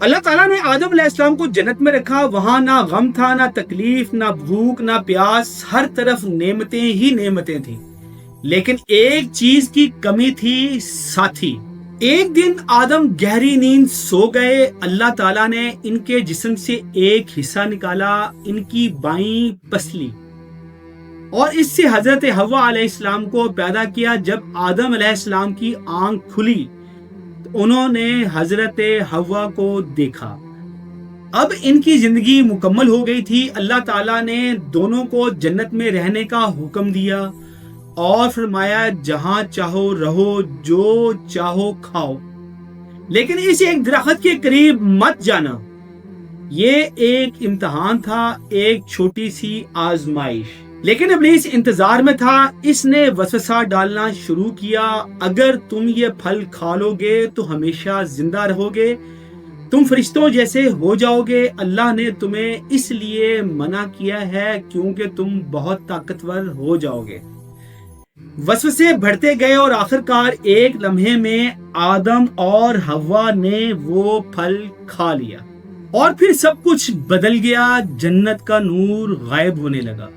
اللہ تعالیٰ نے آدم علیہ السلام کو جنت میں رکھا، وہاں نہ غم تھا، نہ تکلیف، نہ بھوک، نہ پیاس، ہر طرف نعمتیں ہی نعمتیں تھیں، لیکن ایک چیز کی کمی تھی، ساتھی۔ ایک دن آدم گہری نیند سو گئے، اللہ تعالیٰ نے ان کے جسم سے ایک حصہ نکالا، ان کی بائیں پسلی، اور اس سے حضرت حوا علیہ السلام کو پیدا کیا۔ جب آدم علیہ السلام کی آنکھ کھلی تو انہوں نے حضرت حوا کو دیکھا۔ اب ان کی زندگی مکمل ہو گئی تھی۔ اللہ تعالیٰ نے دونوں کو جنت میں رہنے کا حکم دیا اور فرمایا جہاں چاہو رہو، جو چاہو کھاؤ، لیکن اس ایک درخت کے قریب مت جانا۔ یہ ایک امتحان تھا، ایک چھوٹی سی آزمائش، لیکن ابلیس انتظار میں تھا۔ اس نے وسوسہ ڈالنا شروع کیا، اگر تم یہ پھل کھا لو گے تو ہمیشہ زندہ رہو گے، تم فرشتوں جیسے ہو جاؤ گے۔ اللہ نے تمہیں اس لیے منع کیا ہے کیونکہ تم بہت طاقتور ہو جاؤ گے۔ وسوسے بڑھتے گئے اور آخرکار ایک لمحے میں آدم اور حوا نے وہ پھل کھا لیا، اور پھر سب کچھ بدل گیا۔ جنت کا نور غائب ہونے لگا،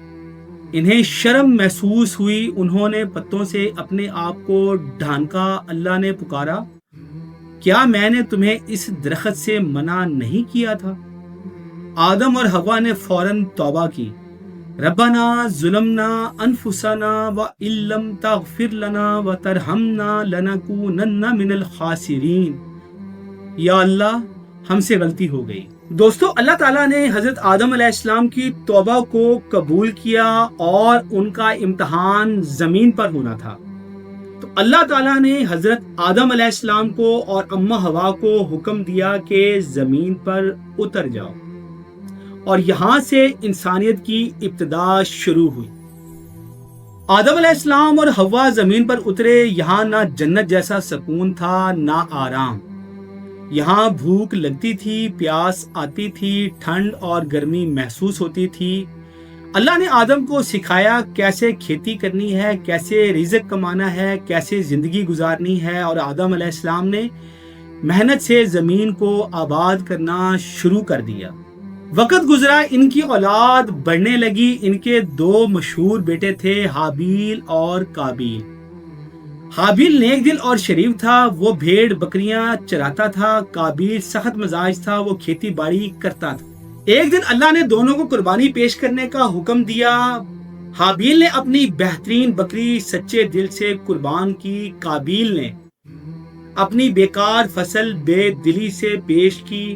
انہیں شرم محسوس ہوئی، انہوں نے پتوں سے اپنے آپ کو ڈھانکا۔ اللہ نے پکارا، کیا میں نے تمہیں اس درخت سے منع نہیں کیا تھا؟ آدم اور حوا نے فوراً توبہ کی، ربنا ظلمنا انفسنا وان لم تغفر لنا وترحمنا لنکونن من الخاسرین۔ یا اللہ، ہم سے غلطی ہو گئی۔ دوستو، اللہ تعالیٰ نے حضرت آدم علیہ السلام کی توبہ کو قبول کیا اور ان کا امتحان زمین پر ہونا تھا۔ تو اللہ تعالیٰ نے حضرت آدم علیہ السلام کو اور اماں حوا کو حکم دیا کہ زمین پر اتر جاؤ، اور یہاں سے انسانیت کی ابتدا شروع ہوئی۔ آدم علیہ السلام اور حوا زمین پر اترے۔ یہاں نہ جنت جیسا سکون تھا، نہ آرام۔ یہاں بھوک لگتی تھی، پیاس آتی تھی، ٹھنڈ اور گرمی محسوس ہوتی تھی۔ اللہ نے آدم کو سکھایا کیسے کھیتی کرنی ہے، کیسے رزق کمانا ہے، کیسے زندگی گزارنی ہے، اور آدم علیہ السلام نے محنت سے زمین کو آباد کرنا شروع کر دیا۔ وقت گزرا، ان کی اولاد بڑھنے لگی۔ ان کے دو مشہور بیٹے تھے، حابیل اور قابیل۔ حابیل نیک دل اور شریف تھا، وہ بھیڑ بکریاں چراتا تھا۔ قابیل سخت مزاج تھا، وہ کھیتی باڑی کرتا تھا۔ ایک دن اللہ نے دونوں کو قربانی پیش کرنے کا حکم دیا۔ حابیل نے اپنی بہترین بکری سچے دل سے قربان کی، قابیل نے اپنی بیکار فصل بے دلی سے پیش کی۔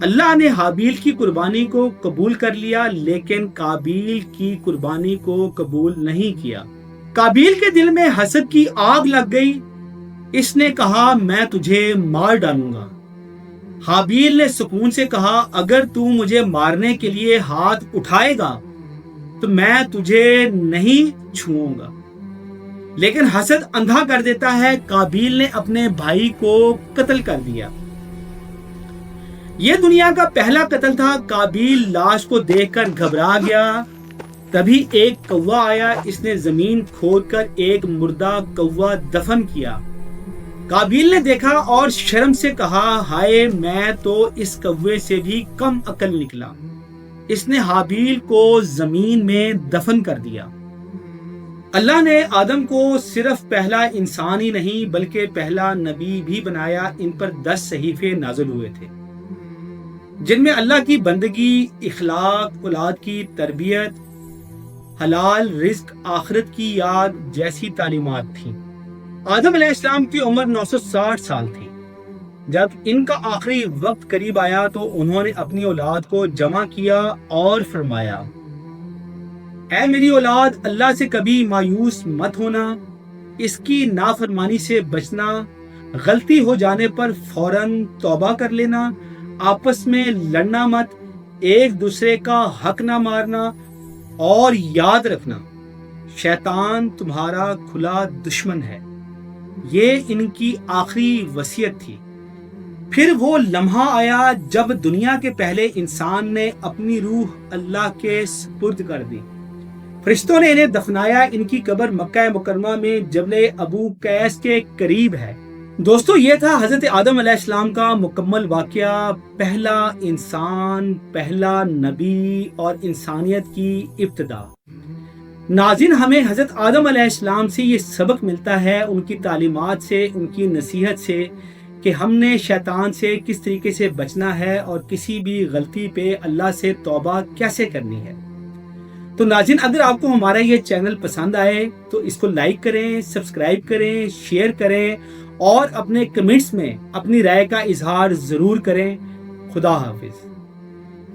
اللہ نے حابیل کی قربانی کو قبول کر لیا، لیکن قابیل کی قربانی کو قبول نہیں کیا۔ قابیل کے دل میں حسد کی آگ لگ گئی، اس نے کہا میں تجھے مار ڈالوں گا۔ حابیل نے سکون سے کہا اگر تو مجھے مارنے کے لیے ہاتھ اٹھائے گا تو میں تجھے نہیں چھوؤں گا، لیکن حسد اندھا کر دیتا ہے۔ قابیل نے اپنے بھائی کو قتل کر دیا۔ یہ دنیا کا پہلا قتل تھا۔ قابیل لاش کو دیکھ کر گھبرا گیا، تبھی ایک کوا آیا، اس نے زمین کھود کر ایک مردہ کوا دفن کیا۔ قابیل نے دیکھا اور شرم سے کہا ہائے، میں تو اس کوے سے بھی کم عقل نکلا۔ اس نے حابیل کو زمین میں دفن کر دیا۔ اللہ نے آدم کو صرف پہلا انسان ہی نہیں بلکہ پہلا نبی بھی بنایا۔ ان پر 10 صحیفے نازل ہوئے تھے جن میں اللہ کی بندگی، اخلاق، اولاد کی تربیت، حلال رزق، آخرت کی یاد جیسی تعلیمات تھیں۔ آدم علیہ السلام کی عمر 960 سال تھی۔ جب ان کا آخری وقت قریب آیا تو انہوں نے اپنی اولاد کو جمع کیا اور فرمایا اے میری اولاد، اللہ سے کبھی مایوس مت ہونا، اس کی نافرمانی سے بچنا، غلطی ہو جانے پر فوراً توبہ کر لینا، آپس میں لڑنا مت، ایک دوسرے کا حق نہ مارنا، اور یاد رکھنا شیطان تمہارا کھلا دشمن ہے۔ یہ ان کی آخری وصیت تھی۔ پھر وہ لمحہ آیا جب دنیا کے پہلے انسان نے اپنی روح اللہ کے سپرد کر دی۔ فرشتوں نے انہیں دفنایا۔ ان کی قبر مکہ مکرمہ میں جبل ابو قیس کے قریب ہے۔ دوستو یہ تھا حضرت آدم علیہ السلام کا مکمل واقعہ، پہلا انسان، پہلا نبی اور انسانیت کی ابتدا۔ ناظرین، ہمیں حضرت آدم علیہ السلام سے یہ سبق ملتا ہے، ان کی تعلیمات سے، ان کی نصیحت سے، کہ ہم نے شیطان سے کس طریقے سے بچنا ہے اور کسی بھی غلطی پہ اللہ سے توبہ کیسے کرنی ہے۔ تو ناظرین، اگر آپ کو ہمارا یہ چینل پسند آئے تو اس کو لائک کریں، سبسکرائب کریں، شیئر کریں اور اپنے کمنٹس میں اپنی رائے کا اظہار ضرور کریں۔ خدا حافظ۔